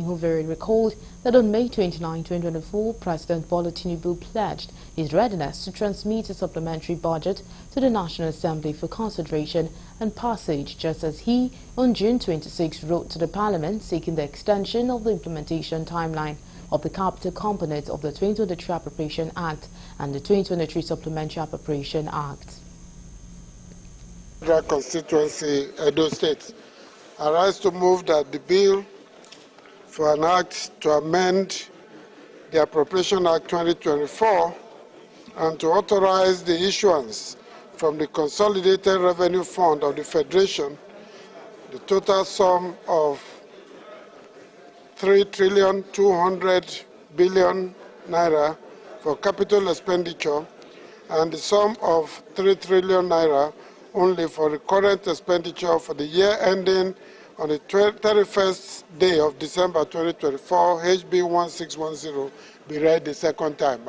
Ihuveri recalled that on May 29, 2024, President Bola Tinubu pledged his readiness to transmit a supplementary budget to the National Assembly for consideration and passage, just as he, on June 26, wrote to the Parliament seeking the extension of the implementation timeline of the capital component of the 2023 Appropriation Act and the 2023 Supplementary Appropriation Act. Constituency, Edo State. I rise to move that the bill for an act to amend the Appropriation Act 2024 and to authorize the issuance from the Consolidated Revenue Fund of the Federation the total sum of 3,200 billion naira for capital expenditure and the sum of 3 trillion naira only for the current expenditure for the year ending on the 31st day of December 2024, HB 1610, be read the second time.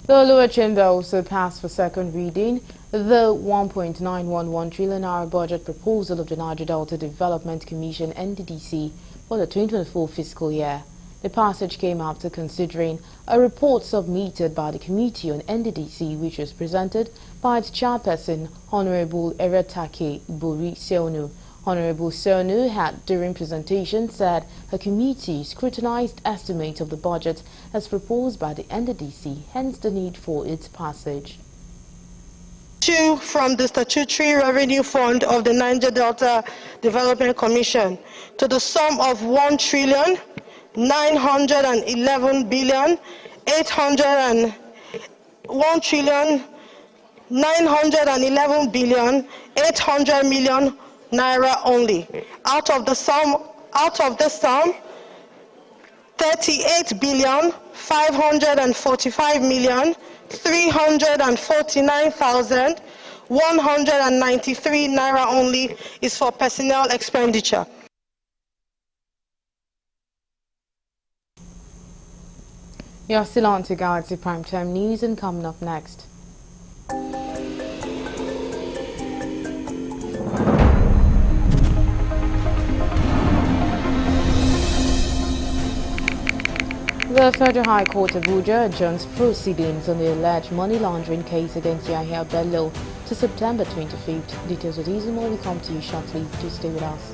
The lower chamber also passed for second reading the 1.911 trillion naira budget proposal of the Niger Delta Development Commission (NDDC) for the 2024 fiscal year. The passage came after considering a report submitted by the Committee on NDDC, which was presented by its chairperson, Honorable Eretake Bori Seonu. Honorable Seonu had, during presentation, said her committee scrutinized estimates of the budget as proposed by the NDDC, hence the need for its passage. From the Statutory Revenue Fund of the Niger Delta Development Commission to the sum of 1,911 billion 800 million naira only. Out of the sum, 38 billion 545 million 349,193 naira only is for personnel expenditure. You're still on to Galaxy Primetime News, and coming up next. The Federal High Court of Abuja adjourns proceedings on the alleged money laundering case against Yahya Bello to September 25th. Details of these and more will come to you shortly. Do stay with us.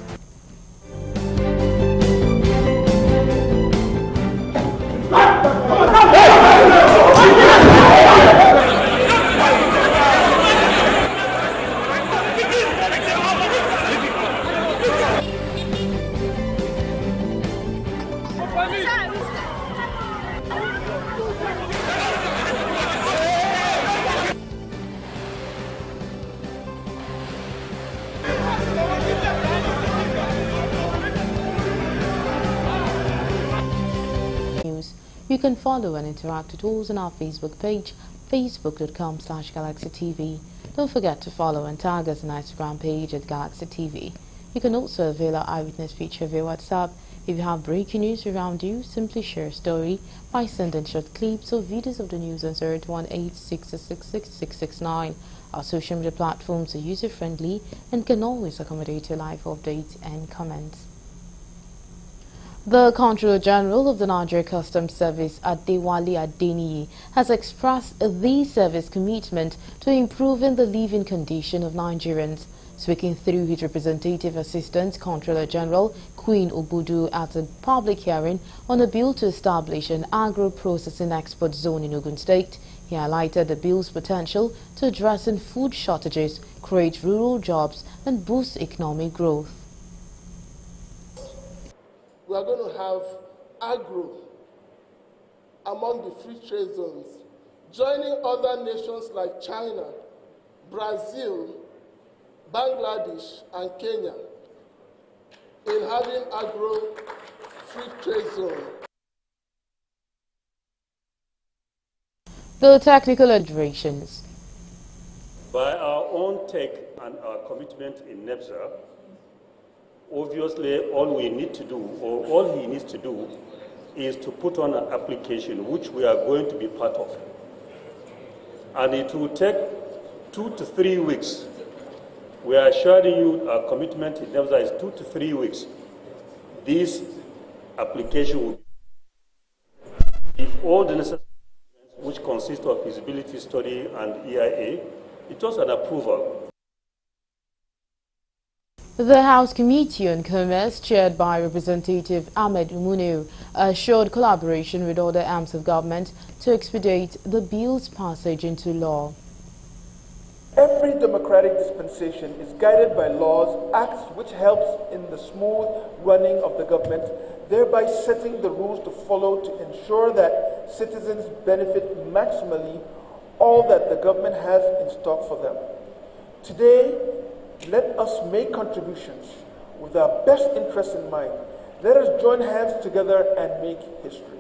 You can follow and interact with us on our Facebook page, facebook.com/GalaxyTV. Don't forget to follow and tag us on our Instagram page at Galaxy TV. You can also avail our eyewitness feature via WhatsApp. If you have breaking news around you, simply share a story by sending short clips or videos of the news on 018-666-669. Our social media platforms are user-friendly and can always accommodate your live updates and comments. The Comptroller General of the Nigeria Customs Service, Adewale Adeniyi, has expressed the service commitment to improving the living condition of Nigerians. Speaking through his representative assistant, Comptroller General Queen Obudu, at a public hearing on a bill to establish an agro-processing export zone in Ogun State, he highlighted the bill's potential to address food shortages, create rural jobs, and boost economic growth. We are going to have agro among the free trade zones, joining other nations like China, Brazil, Bangladesh, and Kenya in having agro free trade zone. The technical alterations. By our own take and our commitment in NEPSA, obviously, all we need to do, or all he needs to do, is to put on an application, which we are going to be part of. And it will take 2 to 3 weeks. We are assuring you our commitment in NEPSA is 2 to 3 weeks. this application will be, if all the necessary documents, which consist of feasibility study and EIA, it was an approval. The House Committee on Commerce, chaired by Representative Ahmed Umunu, assured collaboration with other arms of government to expedite the bill's passage into law. Every democratic dispensation is guided by laws, acts which helps in the smooth running of the government, thereby setting the rules to follow to ensure that citizens benefit maximally all that the government has in stock for them. Today, let us make contributions with our best interests in mind. Let us join hands together and make history.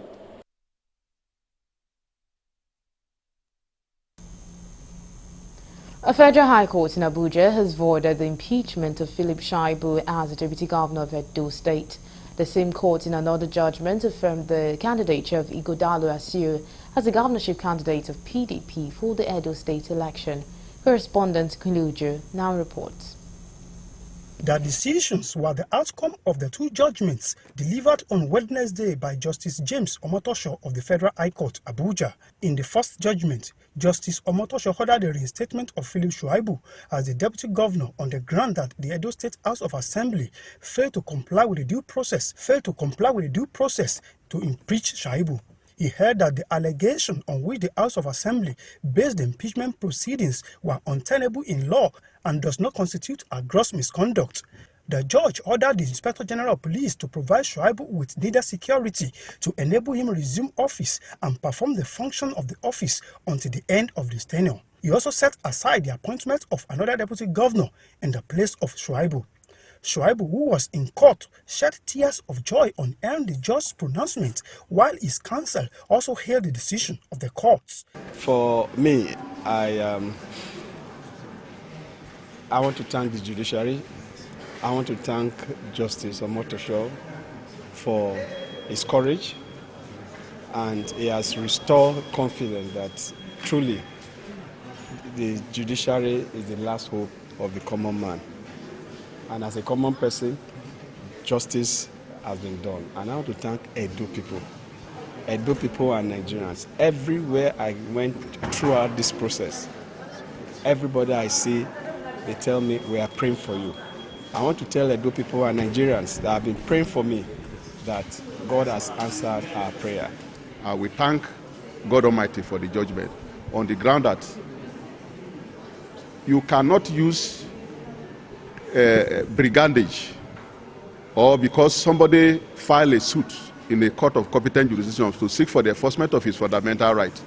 A federal high court in Abuja has voided the impeachment of Philip Shaibu as the deputy governor of Edo State. The same court in another judgment affirmed the candidature of Ighodalo Asiu as the governorship candidate of PDP for the Edo State election. Correspondent Kuluju now reports. The decisions were the outcome of the two judgments delivered on Wednesday by Justice James Omotosho of the Federal High Court, Abuja. In the first judgment, Justice Omotosho ordered the reinstatement of Philip Shaibu as the deputy governor on the ground that the Edo State House of Assembly failed to comply with the due process to impeach Shaibu. He held that the allegation on which the House of Assembly based the impeachment proceedings were untenable in law and does not constitute a gross misconduct. The judge ordered the Inspector General of Police to provide Shaibu with needed security to enable him to resume office and perform the function of the office until the end of his tenure. He also set aside the appointment of another deputy governor in the place of Shaibu. Shaibu, who was in court, shed tears of joy on hearing the judge's pronouncement, while his counsel also hailed the decision of the courts. For me, I want to thank the judiciary. I want to thank Justice Omotosho for his courage, and he has restored confidence that truly the judiciary is the last hope of the common man. And as a common person, justice has been done. And I want to thank Edo people and Nigerians. Everywhere I went throughout this process, everybody I see, they tell me, we are praying for you. I want to tell Edo people and Nigerians that have been praying for me that God has answered our prayer. We thank God Almighty for the judgment on the ground that you cannot use brigandage, or because somebody filed a suit in a court of competent jurisdiction to seek for the enforcement of his fundamental right,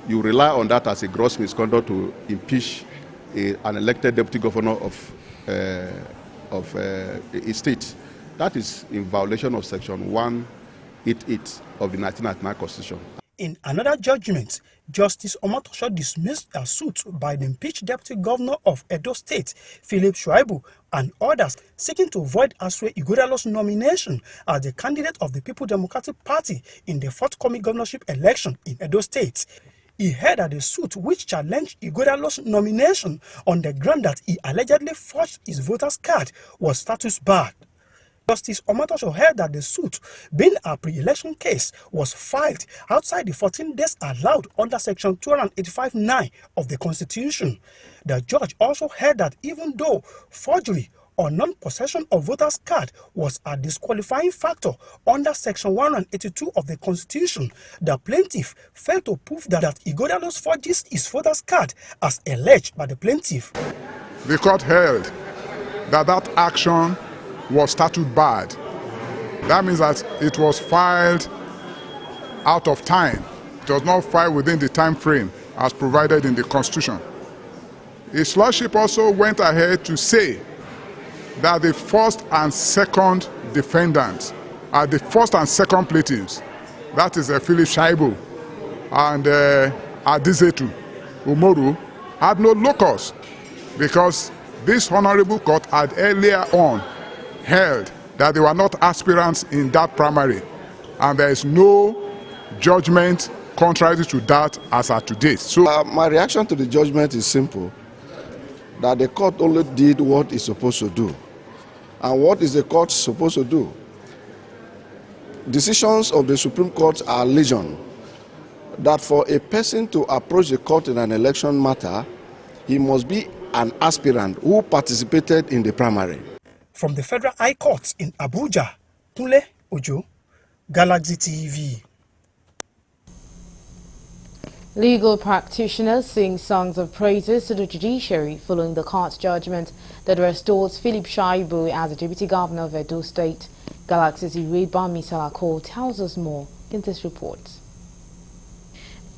you rely on that as a gross misconduct to impeach an elected deputy governor of a state. That is in violation of Section 188 of the 1999 Constitution. In another judgment, Justice Omotosho dismissed a suit by the impeached deputy governor of Edo State, Philip Shaibu, and others seeking to void Asue Ighodalo's nomination as the candidate of the People Democratic Party in the forthcoming governorship election in Edo State. He held that the suit which challenged Ighodalo's nomination on the ground that he allegedly forged his voter's card was status barred. Justice Omotosho held that the suit, being a pre-election case, was filed outside the 14 days allowed under Section 285(9) of the Constitution. The judge also held that even though forgery or non-possession of voter's card was a disqualifying factor under Section 182 of the Constitution, the plaintiff failed to prove that Ighodalo forges his voter's card as alleged by the plaintiff. The court held that action was statute barred. That means that it was filed out of time. It was not filed within the time frame as provided in the Constitution. His Lordship also went ahead to say that the first and second defendants are the first and second plaintiffs. That is Philip Shaibu and Adizetu Umoru had no locus, because this honorable court had earlier on held that they were not aspirants in that primary, and there is no judgment contrary to that as at today. So my reaction to the judgment is simple, that the court only did what it's supposed to do. And what is the court supposed to do? decisions of the Supreme Court are legion. That for a person to approach the court in an election matter, he must be an aspirant who participated in the primary. From the Federal High Court in Abuja, Kunle Ojo, Galaxy TV. Legal practitioners sing songs of praises to the judiciary following the court judgment that restores Philip Shaibu as the Deputy Governor of Edo State. Galaxy's Bami Salako tells us more in this report.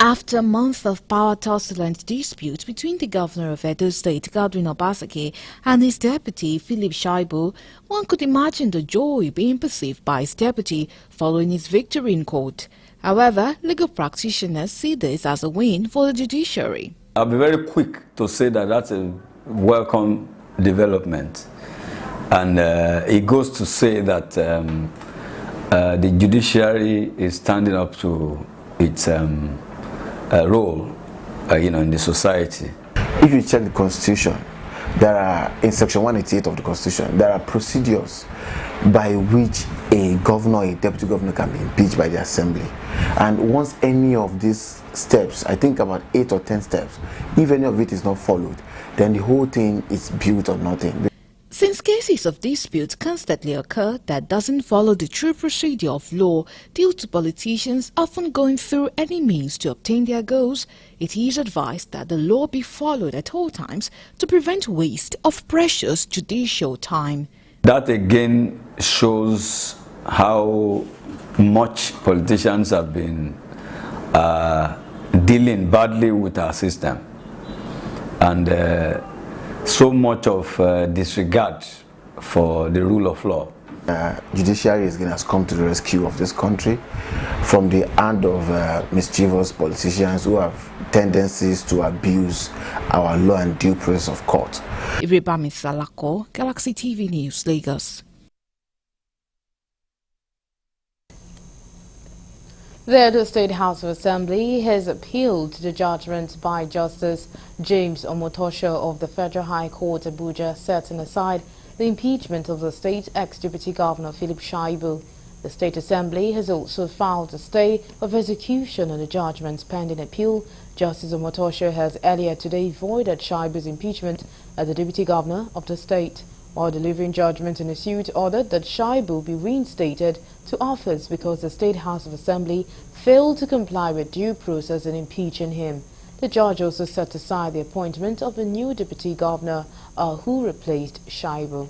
After a month of power-tussle dispute between the governor of Edo State, Godwin Obaseki, and his deputy, Philip Shaibu, one could imagine the joy being perceived by his deputy following his victory in court. However, legal practitioners see this as a win for the judiciary. I'll be very quick to say that that's a welcome development. And it goes to say that the judiciary is standing up to its role, in the society. If you check the Constitution, there are, in Section 188 of the Constitution, there are procedures by which a governor or a deputy governor can be impeached by the Assembly. And once any of these steps, I think about 8 or 10 steps, if any of it is not followed, then the whole thing is built on nothing. Since cases of dispute constantly occur that doesn't follow the true procedure of law due to politicians often going through any means to obtain their goals, it is advised that the law be followed at all times to prevent waste of precious judicial time. That again shows how much politicians have been dealing badly with our system, and so much of disregard for the rule of law. Judiciary has come to the rescue of this country from the hand of mischievous politicians who have tendencies to abuse our law and due process of court. Bami Salako, Galaxy TV News, Lagos. The Edo State House of Assembly has appealed to the judgment by Justice James Omotosho of the Federal High Court, Abuja, setting aside the impeachment of the state ex-deputy governor Philip Shaibu. The State Assembly has also filed a stay of execution on the judgment pending appeal. Justice Omotosho has earlier today voided Shaibu's impeachment as the deputy governor of the state, while delivering judgment in a suit ordered that Shaibu be reinstated to office because the State House of Assembly failed to comply with due process in impeaching him. The judge also set aside the appointment of a new deputy governor who replaced Shaibu.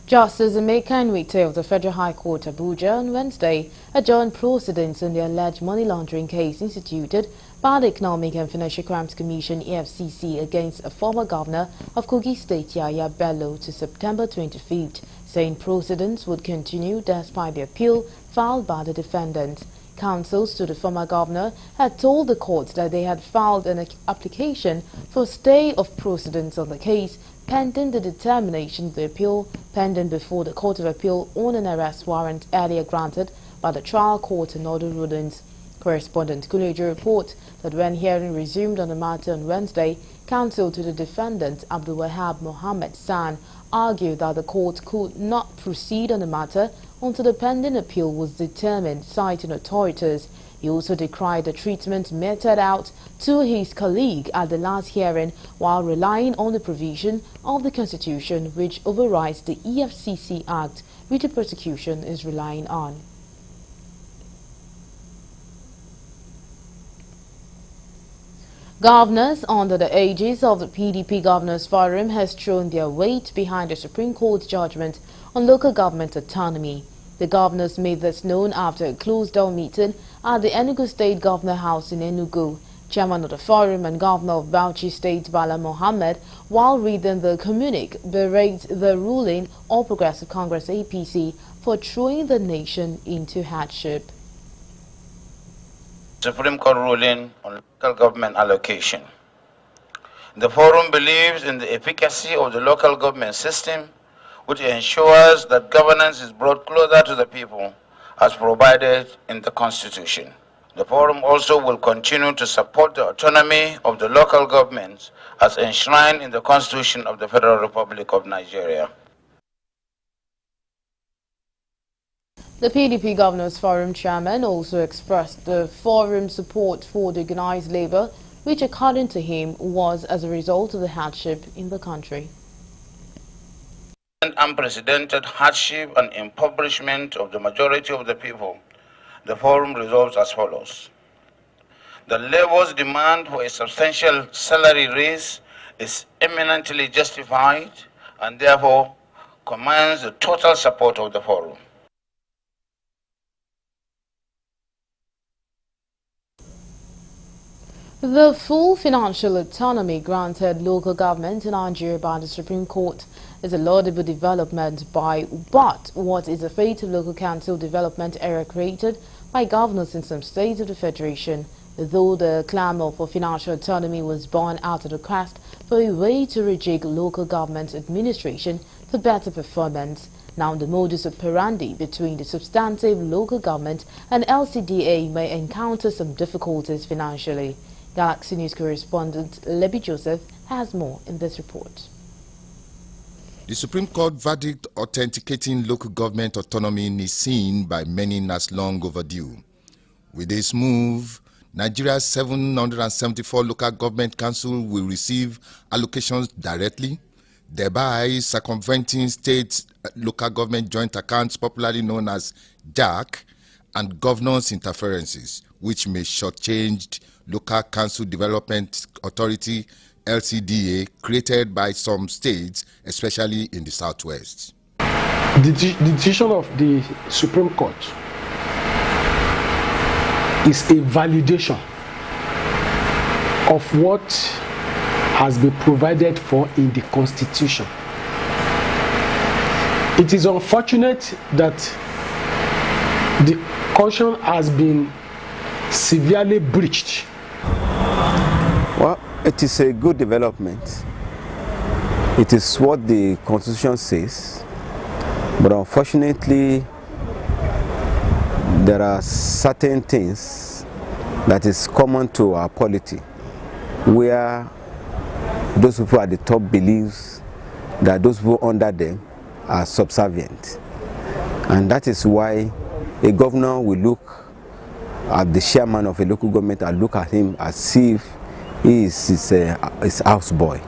Justice Emeka Nwite of the Federal High Court, Abuja, on Wednesday adjourned proceedings in the alleged money laundering case instituted by the Economic and Financial Crimes Commission (EFCC) against a former governor of Kogi State, Yaya Bello, to September 25th, saying proceedings would continue despite the appeal filed by the defendant. Counsels to the former governor had told the court that they had filed an application for stay of proceedings on the case pending the determination of the appeal pending before the Court of Appeal on an arrest warrant earlier granted by the trial court and other rulings. Correspondent Kulejo reports that when hearing resumed on the matter on Wednesday, counsel to the defendant Abdul Wahab Mohammed San argued that the court could not proceed on the matter until the pending appeal was determined, citing authorities. He also decried the treatment meted out to his colleague at the last hearing while relying on the provision of the Constitution which overrides the EFCC Act, which the prosecution is relying on. Governors under the aegis of the PDP Governors Forum has thrown their weight behind the Supreme Court judgment on local government autonomy. The governors made this known after a closed-door meeting at the Enugu State Governor House in Enugu. Chairman of the Forum and Governor of Bauchi State, Bala Mohammed, while reading the communique, berates the ruling All Progressive Congress APC for throwing the nation into hardship. Supreme Court ruling on local government allocation. The Forum believes in the efficacy of the local government system, which ensures that governance is brought closer to the people as provided in the Constitution. The Forum also will continue to support the autonomy of the local governments as enshrined in the Constitution of the Federal Republic of Nigeria. The PDP Governors Forum chairman also expressed the forum's support for the organized labor, which according to him was as a result of the hardship in the country. Unprecedented hardship and impoverishment of the majority of the people, the forum resolves as follows. The labor's demand for a substantial salary raise is eminently justified and therefore commands the total support of the forum. The full financial autonomy granted local government in Nigeria by the Supreme Court is a laudable development but what is the fate of local council development era created by governors in some states of the Federation? Though the clamor for financial autonomy was born out of the quest for a way to rejig local government administration for better performance, now the modus operandi between the substantive local government and LCDA may encounter some difficulties financially. Galaxy News correspondent Lebby Joseph has more in this report. The Supreme Court verdict authenticating local government autonomy is seen by many as long overdue. With this move, Nigeria's 774 local government council will receive allocations directly, thereby circumventing state local government joint accounts, popularly known as JAC, and governance interferences, which may shortchange Local Council Development Authority LCDA created by some states, especially in the southwest. The decision of the Supreme Court is a validation of what has been provided for in the Constitution. It is unfortunate that the Constitution has been severely breached. Well, it is a good development. It is what the Constitution says, but unfortunately there are certain things that is common to our polity where those people at the top believes that those people under them are subservient, and that is why a governor will look at the chairman of a local government and look at him as if he is his houseboy.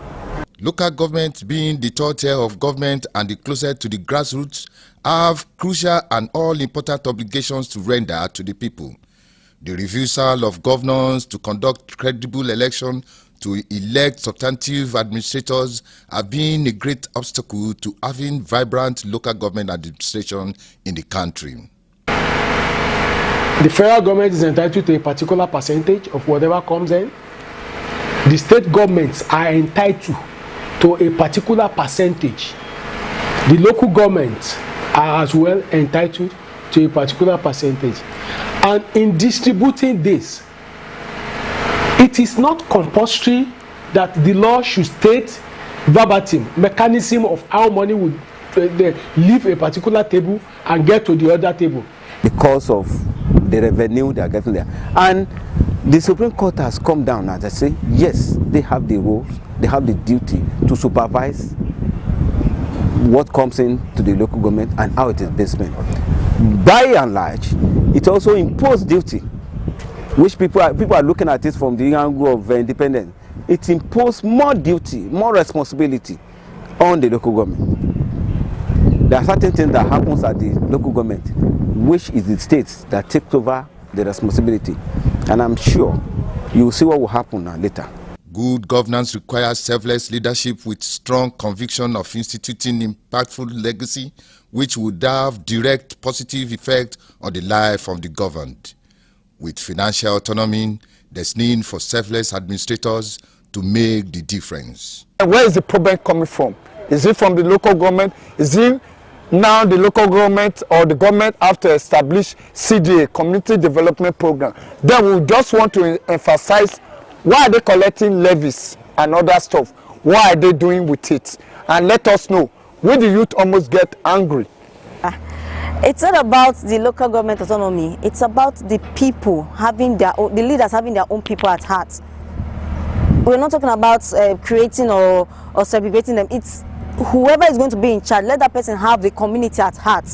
Local governments, being the third tier of government and the closest to the grassroots, have crucial and all-important obligations to render to the people. The refusal of governors to conduct credible election to elect substantive administrators have been a great obstacle to having vibrant local government administration in the country. The federal government is entitled to a particular percentage of whatever comes in. The state governments are entitled to a particular percentage. The local governments are as well entitled to a particular percentage. And in distributing this, it is not compulsory that the law should state verbatim mechanism of how money would leave a particular table and get to the other table. Because of the revenue they are getting there. And the Supreme Court has come down and they say, yes, they have the rules, they have the duty to supervise what comes into the local government and how it is being spent. By and large, it also imposes duty, which people are looking at it from the angle of independence. It imposes more duty, more responsibility on the local government. There are certain things that happens at the local government, which is the states that take over the responsibility. And I'm sure you will see what will happen later. Good governance requires selfless leadership with strong conviction of instituting impactful legacy, which would have direct positive effect on the life of the governed. With financial autonomy, there's need for selfless administrators to make the difference. Where is the problem coming from? Is it from the local government? Is it now the local government or the government have to establish CDA, Community Development Program? Then we just want to emphasize, why are they collecting levies and other stuff? What are they doing with it? And let us know. Will the youth almost get angry? It's not about the local government autonomy. It's about the people having their own, the leaders having their own people at heart. We're not talking about creating or segregating them. It's whoever is going to be in charge, let that person have the community at heart.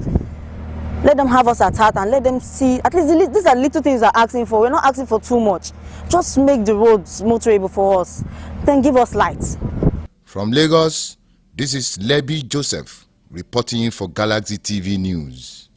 Let them have us at heart and let them see, at least these are little things they're asking for. We're not asking for too much. Just make the roads motorable for us. Then give us lights. From Lagos, this is Lebi Joseph reporting for Galaxy TV News.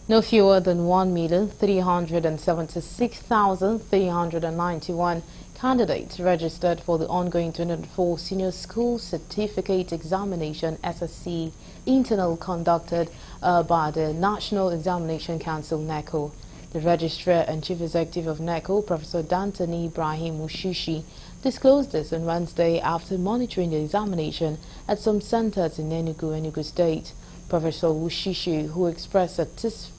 No fewer than 1,376,391 candidates registered for the ongoing 2024 Senior School Certificate Examination SSC internal conducted by the National Examination Council NECO. The Registrar and Chief Executive of NECO, Professor Dantani Ibrahim Mushishi, disclosed this on Wednesday after monitoring the examination at some centers in Enugu State. Professor Mushishi, who expressed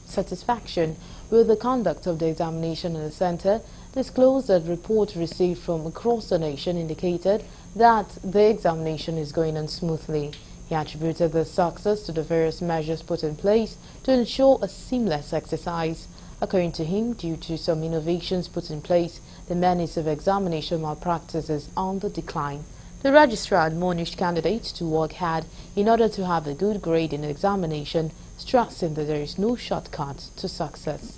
satisfaction with the conduct of the examination in the center, disclosed that reports received from across the nation indicated that the examination is going on smoothly. He attributed the success to the various measures put in place to ensure a seamless exercise. According to him, due to some innovations put in place, the menace of examination malpractice is on the decline. The registrar admonished candidates to work hard in order to have a good grade in the examination, stressing that there is no shortcut to success.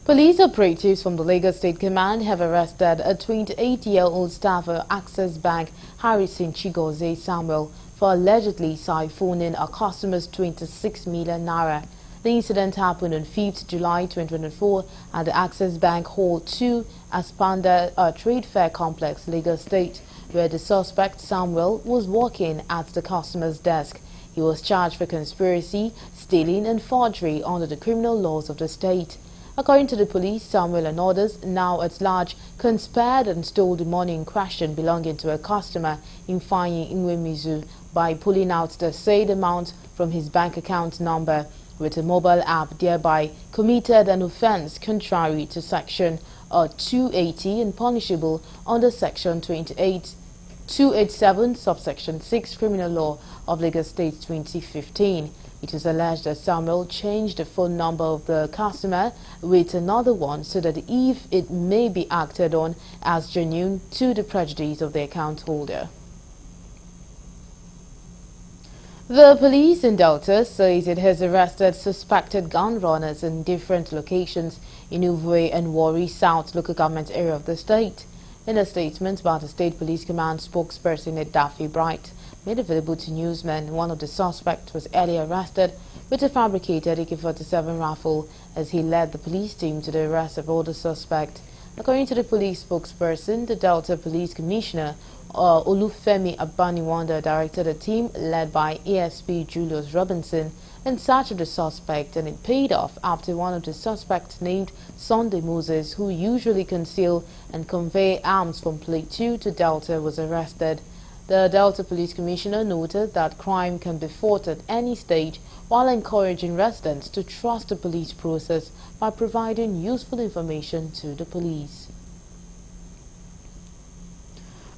Police operatives from the Lagos State Command have arrested a 28-year-old staff of Access Bank, Harrison Chigozie Samuel, for allegedly siphoning a customer's 26 million naira. The incident happened on 5th July 2024 at the Access Bank Hall 2 Aspanda Trade Fair Complex, Lagos State, where the suspect Samuel was working at the customer's desk. He was charged for conspiracy, stealing and forgery under the criminal laws of the state. According to the police, Samuel and others, now at large, conspired and stole the money in question belonging to a customer in Fanyi Inwemizu by pulling out the said amount from his bank account number with a mobile app, thereby committed an offense contrary to Section 280 and punishable under Section 287, subsection 6 Criminal Law of Lagos State 2015. It was alleged that Samuel changed the phone number of the customer with another one so that if it may be acted on as genuine to the prejudice of the account holder. The police in Delta says it has arrested suspected gun runners in different locations in Uvwe and Warri South local government area of the state. In a statement by the State Police Command spokesperson Daffy Bright made available to newsmen, one of the suspects was earlier arrested with a fabricated AK-47 rifle as he led the police team to the arrest of other suspects. According to the police spokesperson, the Delta Police Commissioner Olufemi Abaniwanda directed a team led by ASP Julius Robinson in search of the suspect, and it paid off after one of the suspects named Sunday Moses, who usually conceal and convey arms from Plate 2 to Delta, was arrested. The Delta Police Commissioner noted that crime can be fought at any stage while encouraging residents to trust the police process by providing useful information to the police.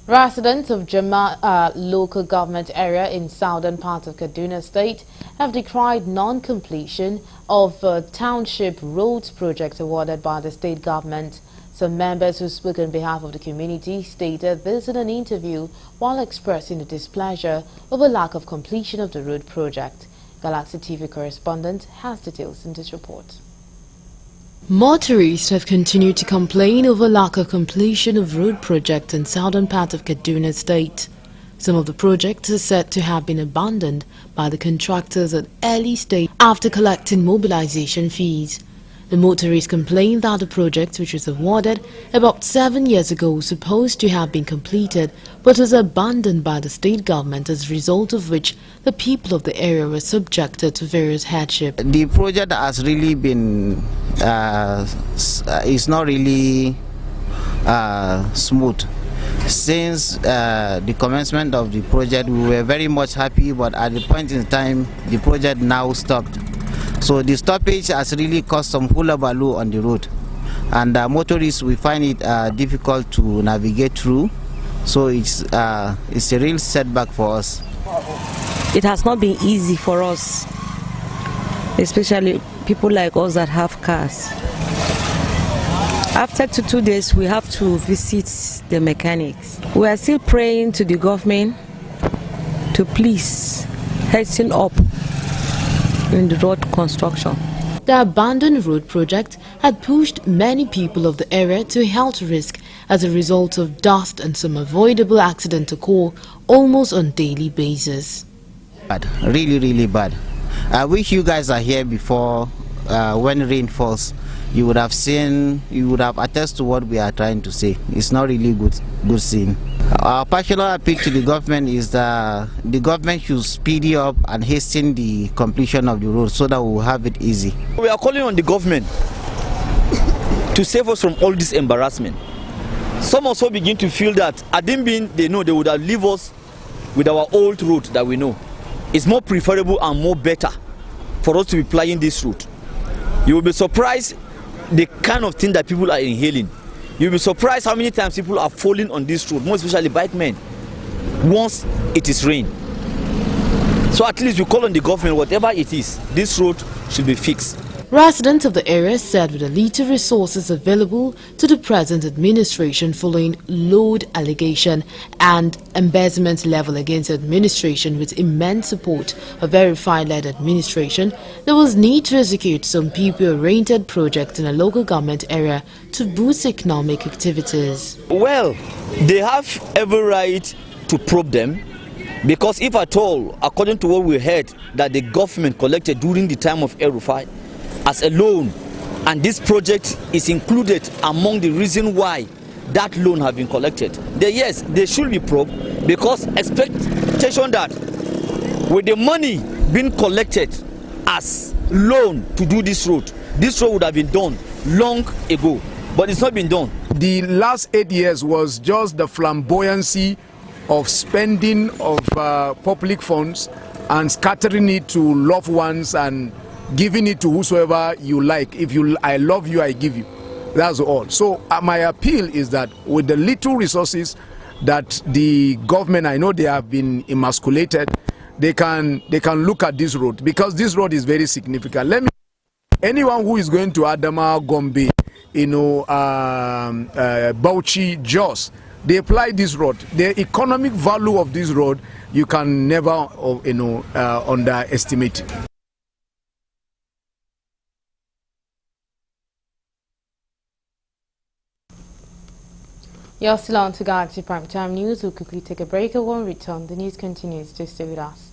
Residents of Jama local government area in southern part of Kaduna State have decried non-completion of township roads project awarded by the state government. Some members who spoke on behalf of the community stated this in an interview while expressing the displeasure over lack of completion of the road project. Galaxy TV correspondent has details in this report. Motorists have continued to complain over lack of completion of road projects in southern part of Kaduna State. Some of the projects are said to have been abandoned by the contractors at early stage after collecting mobilization fees. The motorists complained that the project, which was awarded about 7 years ago, was supposed to have been completed but was abandoned by the state government, as a result of which the people of the area were subjected to various hardships. The project has really been, it's not really smooth. Since the commencement of the project, we were very much happy, but at the point in time, the project now stopped. So the stoppage has really caused some hula baloo on the road, and motorists, we find it difficult to navigate through. So it's a real setback for us. It has not been easy for us, especially people like us that have cars. After 2 days, we have to visit the mechanics. We are still praying to the government to please hasten up in the road construction. The abandoned road project had pushed many people of the area to a health risk as a result of dust and some avoidable accidents occur almost on a daily basis. Bad, really, really bad. I wish you guys are here before when rain falls. You would have seen, you would have attested to what we are trying to say. It's not really good scene. Our particular appeal to the government is that the government should speed up and hasten the completion of the road so that we will have it easy. We are calling on the government to save us from all this embarrassment. Some also begin to feel that had it been they know, they would have leave us with our old route that we know. It's more preferable and more better for us to be plying this route. You will be surprised the kind of thing that people are inhaling. You'll be surprised how many times people are falling on this road, most especially bike men, once it is rain. So at least we call on the government, whatever it is, this road should be fixed. Residents of the area said with the little resources available to the present administration following load allegation and embezzlement level against administration with immense support of verified-led administration, there was need to execute some people-oriented projects in a local government area to boost economic activities. Well, they have every right to probe them, because if at all, according to what we heard, that the government collected during the time of El-Rufai as a loan, and this project is included among the reason why that loan have been collected, then yes, they should be probed, because expectation that with the money being collected as loan to do this road would have been done long ago, but it's not been done. The last 8 years was just the flamboyancy of spending of public funds and scattering it to loved ones and giving it to whosoever you like. If I love you, I give you. That's all. So my appeal is that with the little resources that the government, I know they have been emasculated, they can look at this road, because this road is very significant. Anyone who is going to Adama, Gombe, Bauchi, Jos, they apply this road. The economic value of this road, you can never underestimate. You're still on to Galaxy Primetime News. We'll quickly take a break and when we return, the news continues. Just stay with us.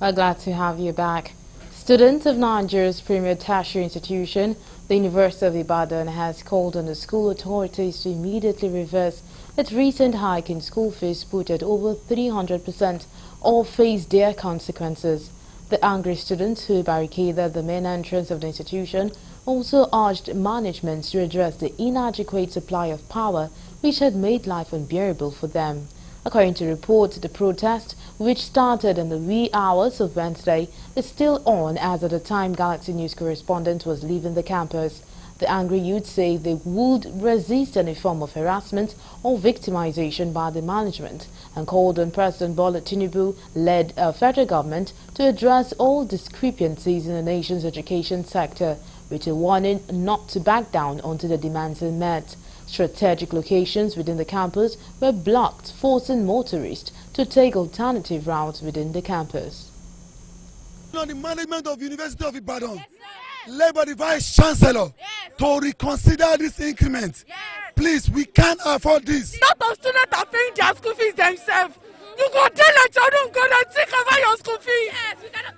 We're glad to have you back. Students of Nigeria's premier tertiary institution, the University of Ibadan, has called on the school authorities to immediately reverse its recent hike in school fees put at over 300% or face their consequences. The angry students who barricaded the main entrance of the institution also urged management to address the inadequate supply of power which had made life unbearable for them. According to reports, the protest, which started in the wee hours of Wednesday, is still on as at the time Galaxy News correspondent was leaving the campus. The angry youth say they would resist any form of harassment or victimization by the management and called on President Bola Tinubu-led federal government to address all discrepancies in the nation's education sector, with a warning not to back down until the demands are met. Strategic locations within the campus were blocked, forcing motorists to take alternative routes within the campus. On the management of University of Ibadan, led by the Vice Chancellor, to reconsider this increment. Please, we can't afford this. A lot of students are paying their school fees themselves. You go tell your children, go and take over your school fees.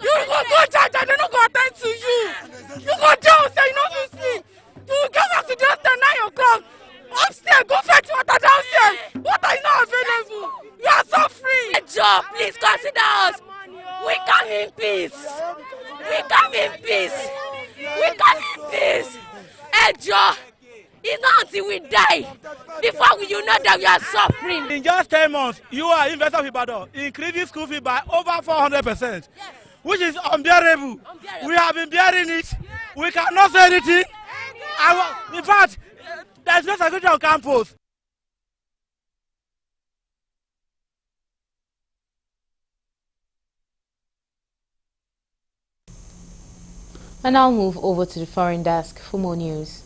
You go church and they don't go attend to you. You go down, say you know you sleep. You will get back to just 9 o'clock. Upstairs, go fetch water downstairs. Water is not available. You are so free. A job, please consider us. We come in peace. We come in peace. We come in peace. Ejo, it's not until we die before you know that we are suffering. In just 10 months, you are investor of Ibadan, increasing school fee by over 400%, which is unbearable. We have been bearing it. We cannot say anything. In fact, there's no security on campus. And I'll move over to the foreign desk for more news.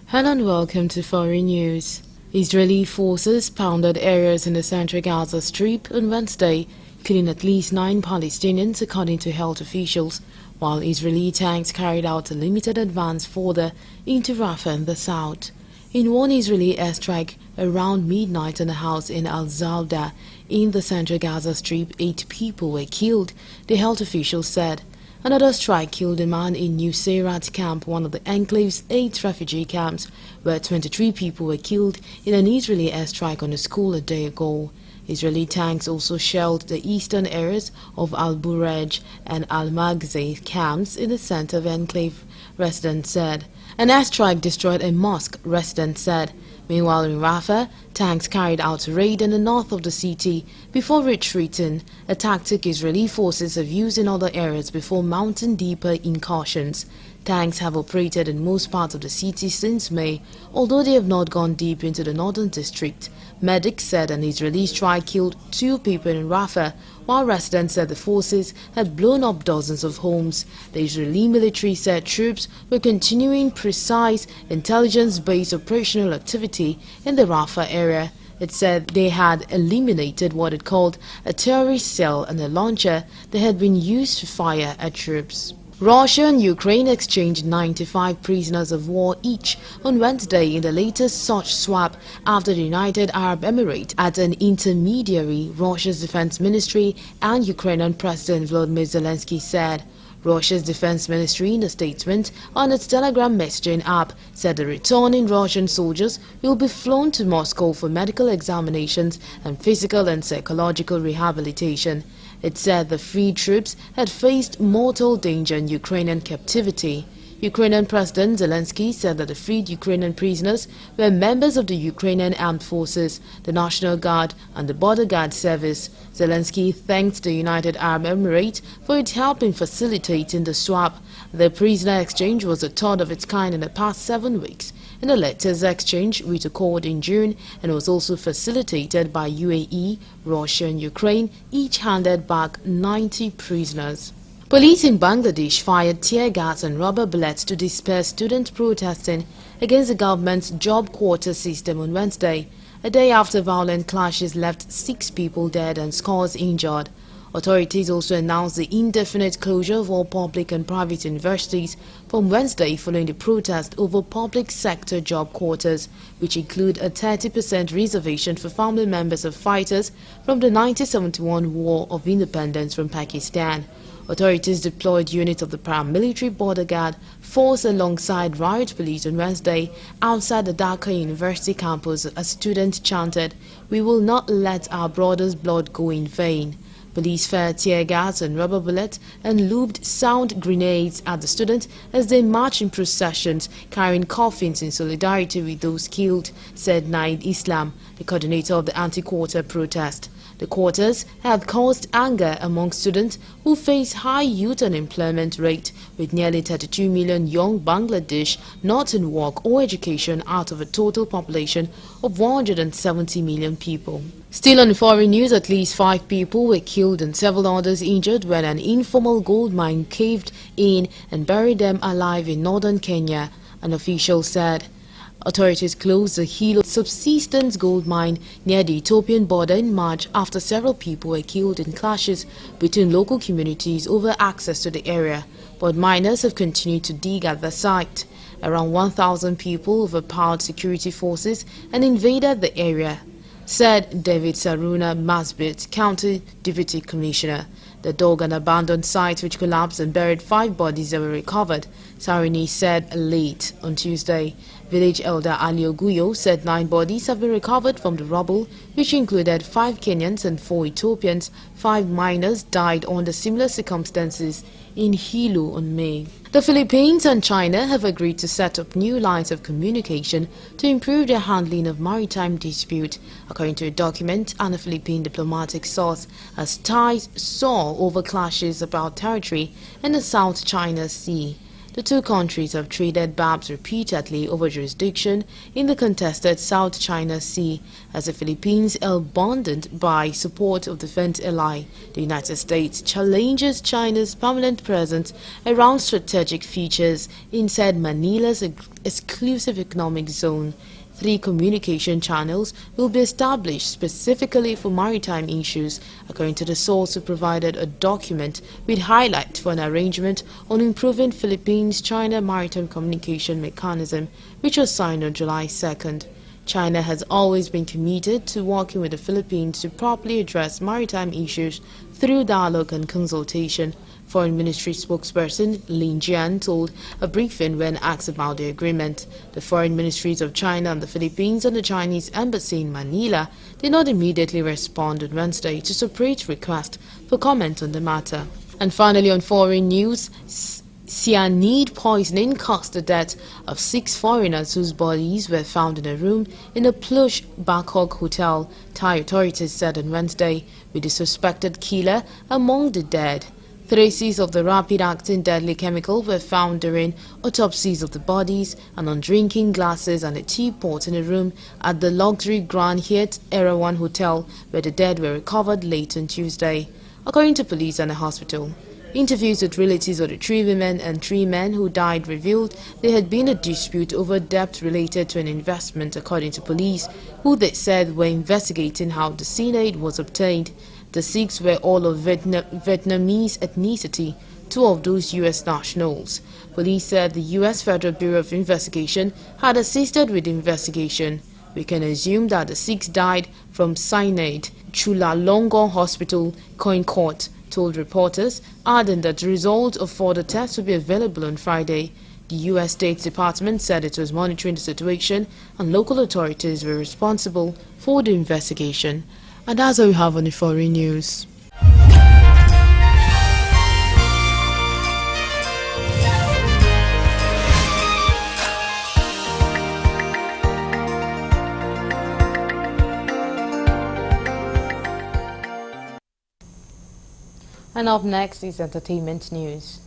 Hello and welcome to foreign news. Israeli forces pounded areas in the central Gaza Strip on Wednesday, killing at least 9 Palestinians according to health officials, while Israeli tanks carried out a limited advance further into Rafah in the south. In one Israeli airstrike around midnight on a house in Al-Zawda in the central Gaza Strip, 8 people were killed, the health officials said. Another strike killed a man in New Seirat camp, one of the enclave's 8 refugee camps, where 23 people were killed in an Israeli airstrike on a school a day ago. Israeli tanks also shelled the eastern areas of Al-Burej and Al-Maghzi camps in the center of enclave, residents said. An airstrike destroyed a mosque, residents said. Meanwhile, in Rafah, tanks carried out a raid in the north of the city before retreating, a tactic Israeli forces have used in other areas before mounting deeper incursions. Tanks have operated in most parts of the city since May, although they have not gone deep into the northern district. Medics said an Israeli strike killed 2 people in Rafah, while residents said the forces had blown up dozens of homes. The Israeli military said troops were continuing precise intelligence-based operational activity in the Rafah area. It said they had eliminated what it called a terrorist cell and a launcher that had been used to fire at troops. Russia and Ukraine exchanged 95 prisoners of war each on Wednesday in the latest such swap after the United Arab Emirates at an intermediary, Russia's defense ministry and Ukrainian President Volodymyr Zelensky said. Russia's defense ministry in a statement on its Telegram messaging app said the returning Russian soldiers will be flown to Moscow for medical examinations and physical and psychological rehabilitation. It said the freed troops had faced mortal danger in Ukrainian captivity. Ukrainian President Zelensky said that the freed Ukrainian prisoners were members of the Ukrainian Armed Forces, the National Guard and the Border Guard Service. Zelensky thanked the United Arab Emirates for its help in facilitating the swap. The prisoner exchange was the third of its kind in the past 7 weeks. In the latest exchange, which occurred in June and was also facilitated by UAE, Russia and Ukraine, each handed back 90 prisoners. Police in Bangladesh fired tear gas and rubber bullets to disperse students protesting against the government's job quota system on Wednesday, a day after violent clashes left 6 people dead and scores injured. Authorities also announced the indefinite closure of all public and private universities from Wednesday following the protest over public sector job quotas, which include a 30% reservation for family members of fighters from the 1971 War of Independence from Pakistan. Authorities deployed units of the paramilitary border guard force alongside riot police on Wednesday outside the Dhaka University campus as students chanted, "We will not let our brothers' blood go in vain." Police fired tear gas and rubber bullets and lubed sound grenades at the students as they marched in processions carrying coffins in solidarity with those killed, said Naid Islam, the coordinator of the anti-quota protest. The quotas have caused anger among students who face high youth unemployment rate, with nearly 32 million young Bangladesh not in work or education out of a total population of 170 million people. Still on foreign news, at least 5 people were killed and several others injured when an informal gold mine caved in and buried them alive in northern Kenya, an official said. Authorities closed the Hilo subsistence gold mine near the Ethiopian border in March after several people were killed in clashes between local communities over access to the area, but miners have continued to dig at the site. Around 1,000 people overpowered security forces and invaded the area. said David Saruna Masbit, County Deputy Commissioner. The dog an abandoned site which collapsed and buried 5 bodies that were recovered, Saruni said late on Tuesday. Village elder Ali Oguyo said 9 bodies have been recovered from the rubble, which included 5 Kenyans and 4 Ethiopians. 5 minors died under similar circumstances in Hilo on May. The Philippines and China have agreed to set up new lines of communication to improve their handling of maritime dispute, according to a document and a Philippine diplomatic source, as ties soar over clashes about territory in the South China Sea. The 2 countries have traded barbs repeatedly over jurisdiction in the contested South China Sea, as the Philippines, abandoned by support of defense ally, the United States, challenges China's permanent presence around strategic features inside Manila's exclusive economic zone. 3 communication channels will be established specifically for maritime issues, according to the source who provided a document with highlight for an arrangement on improving Philippines-China maritime communication mechanism, which was signed on July 2nd. China has always been committed to working with the Philippines to properly address maritime issues through dialogue and consultation. Foreign Ministry spokesperson Lin Jian told a briefing when asked about the agreement. The foreign ministries of China and the Philippines and the Chinese embassy in Manila did not immediately respond on Wednesday to separate requests for comment on the matter. And finally, on foreign news, cyanide poisoning caused the death of 6 foreigners whose bodies were found in a room in a plush Bangkok hotel, Thai authorities said on Wednesday, with the suspected killer among the dead. Traces of the rapid-acting deadly chemical were found during autopsies of the bodies and on drinking glasses and a teapot in a room at the luxury Grand Hyatt Erawan Hotel, where the dead were recovered late on Tuesday, according to police and a hospital. Interviews with relatives of the 3 women and 3 men who died revealed there had been a dispute over debt related to an investment, according to police, who they said were investigating how the cyanide was obtained. The 6 were all of Vietnamese ethnicity, 2 of those U.S. nationals. Police said the U.S. Federal Bureau of Investigation had assisted with the investigation. We can assume that the 6 died from cyanide. Chulalongkorn Hospital, Khon Court, told reporters, adding that the results of further tests will be available on Friday. The U.S. State Department said it was monitoring the situation and local authorities were responsible for the investigation. And that's all we have on the foreign news. And up next is entertainment news.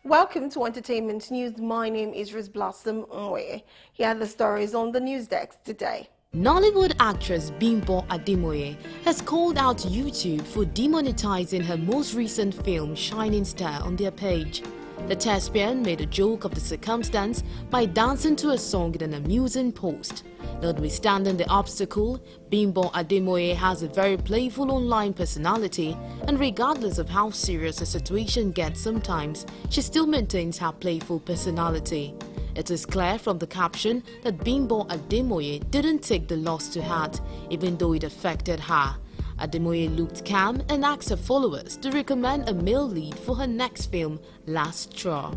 Welcome to Entertainment News. My name is Riz Blossom Nwe. Here are the stories on the news desk today. Nollywood actress Bimbo Ademoye has called out YouTube for demonetizing her most recent film Shining Star on their page. The thespian made a joke of the circumstance by dancing to a song in an amusing post. Notwithstanding the obstacle, Bimbo Ademoye has a very playful online personality, and regardless of how serious a situation gets sometimes, she still maintains her playful personality. It is clear from the caption that Bimbo Ademoye didn't take the loss to heart, even though it affected her. Ademoye looked calm and asked her followers to recommend a male lead for her next film, Last Straw.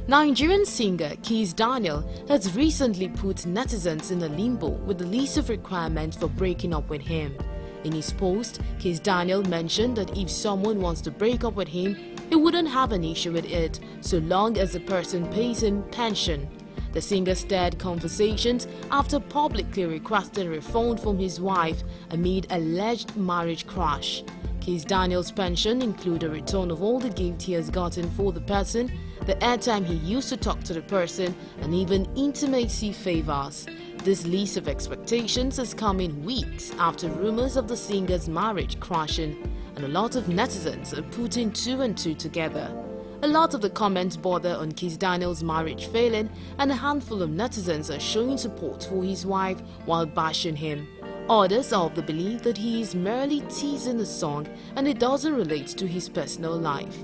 Nigerian singer Kiss Daniel has recently put netizens in a limbo with the list of requirements for breaking up with him. In his post, Kiss Daniel mentioned that if someone wants to break up with him, he wouldn't have an issue with it so long as the person pays him pension. The singer stirred conversations after publicly requesting a refund from his wife amid alleged marriage crash. Kiss Daniel's pension includes a return of all the gifts he has gotten for the person, the airtime he used to talk to the person, and even intimacy favors. This least of expectations has come in weeks after rumors of the singer's marriage crashing, and a lot of netizens are putting two and two together. A lot of the comments border on Kiss Daniel's marriage failing, and a handful of netizens are showing support for his wife while bashing him. Others are of the belief that he is merely teasing the song and it doesn't relate to his personal life.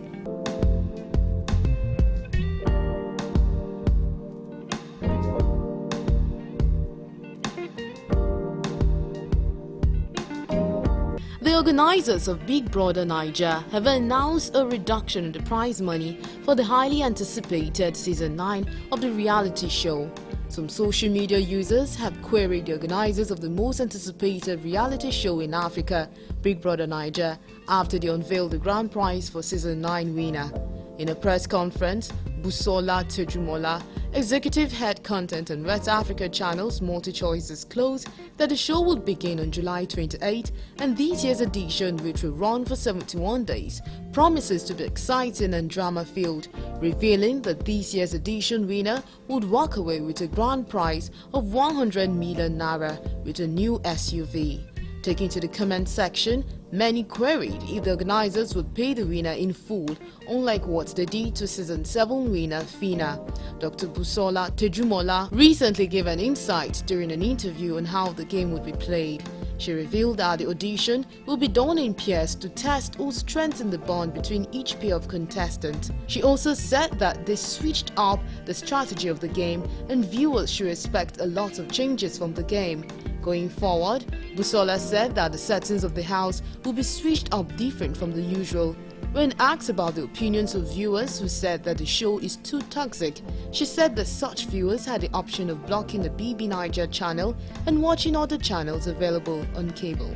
The organizers of Big Brother Naija have announced a reduction in the prize money for the highly anticipated Season 9 of the reality show. Some social media users have queried the organizers of the most anticipated reality show in Africa, Big Brother Naija, after they unveiled the grand prize for Season 9 winner. In a press conference, Busola Tejumola, Executive Head Content and West Africa Channel's MultiChoice disclosed that the show will begin on July 28, and this year's edition, which will run for 71 days, promises to be exciting and drama-filled, revealing that this year's edition winner would walk away with a grand prize of 100 million naira with a new SUV. Taking to the comment section, many queried if the organizers would pay the winner in full, unlike what they did to Season 7 winner Fina. Dr. Busola Tejumola recently gave an insight during an interview on how the game would be played. She revealed that the audition will be done in pairs to test or strengthen the bond between each pair of contestants. She also said that they switched up the strategy of the game and viewers should expect a lot of changes from the game. Going forward, Busola said that the settings of the house will be switched up different from the usual. When asked about the opinions of viewers who said that the show is too toxic, she said that such viewers had the option of blocking the BB Niger channel and watching other channels available on cable.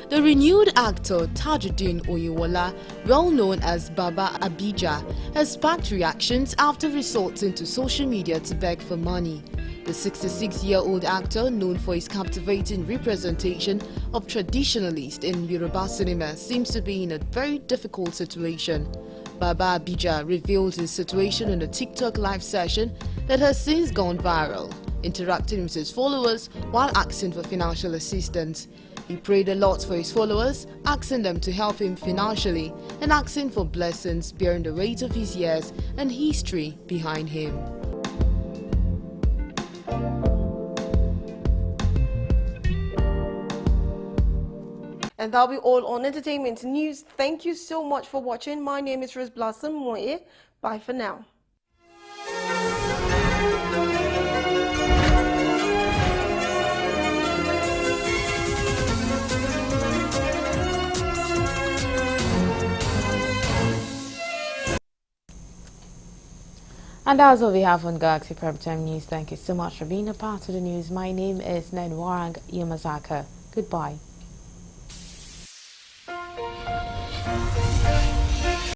The renewed actor Tajuddin Oyewole, well known as Baba Abija, has sparked reactions after resorting to social media to beg for money. The 66-year-old actor, known for his captivating representation of traditionalists in Yoruba cinema, seems to be in a very difficult situation. Baba Abija revealed his situation in a TikTok live session that has since gone viral, interacting with his followers while asking for financial assistance. He prayed a lot for his followers, asking them to help him financially and asking for blessings bearing the weight of his years and history behind him. And that'll be all on entertainment news. Thank you so much for watching. My name is Rose Blossom Moye. Bye for now. And that's all we have on Galaxy Primetime News. Thank you so much for being a part of the news. My name is Nenwarang Yamazaka. Goodbye.